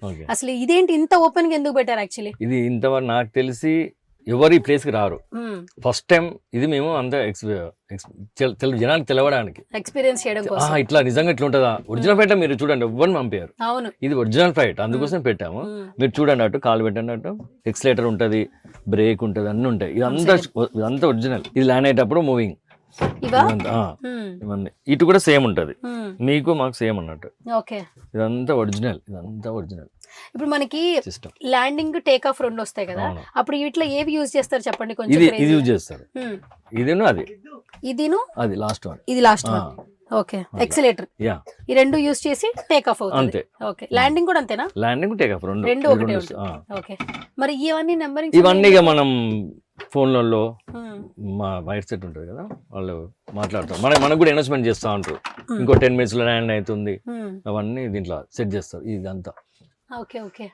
Okay. అసలు ఇదేంటి ఇంత ఓపెన్ గా ఎందుకు పెట్టారు యాక్చువల్లీ? ఇది ఇంతవరకు నాకు తెలిసి ఎవరు ఈ ప్లేస్కి రారు. ఫస్ట్ టైం ఇది మేము అంత జనానికి తెలవడానికి ఎక్స్పీరియన్స్ చేయడం కోసం. ఇట్లా నిజంగా ఇట్లా ఉంటుందా. ఒరిజినల్ ఫ్లైట్ మీరు చూడండి, ఎవ్వరు పంపారు. అవును. ఇది ఒరిజినల్ ఫ్లైట్, అందుకోసం పెట్టాము. మీరు చూడండి, అటు కాలు పెట్టండి, ఎక్స్లేటర్ ఉంటుంది, బ్రేక్ ఉంటుంది, అన్ని ఉంటాయి. ఇదంతా ఒరిజినల్. ఇది ల్యాండ్ అయ్యేటప్పుడు మూవింగ్ ఇవా? ఇవన్నీ ఇటు కూడా సేమ్ ఉంటది, మీకు మాకు సేమ్ అన్నట్టు. ఓకే. ఇదంతా ఒరిజినల్ ఇప్పుడు మనకి సిస్టమ్. ల్యాండింగ్ టేక్ ఆఫ్ రెండు వస్తాయి కదా, అవును. అప్పుడు వీటిలో ఏవి యూజ్ చేస్తారు చెప్పండి కొంచెం. ఇది యూజ్ చేస్తారు. ఇదేను ఇదిను అది లాస్ట్ వన్. ఇది last one. Okay. Escalator yeah, ఈ రెండు యూజ్ చేసి టేక్ ఆఫ్ అవుతుంది. అంతే. ఓకే. ల్యాండింగ్ కూడా అంతేనా? ల్యాండింగ్ టేక్ ఆఫ్ రెండు ఒకటే ఉంటుంది. ఓకే. మరి ఇవన్నీ నెంబరింగ్ ఇవన్నీ ఇక మనం ఫోన్లలో మా వైర్ సెట్ ఉంటుంది కదా, వాళ్ళు మాట్లాడతారు, మనకు కూడా అనౌన్స్మెంట్ చేస్తూ ఉంటారు, ఇంకో 10 minutes లో ల్యాండ్ అవుతుంది, అవన్నీ దీంట్లో సెట్ చేస్తారు ఇదంతా. ఓకే. ఓకే.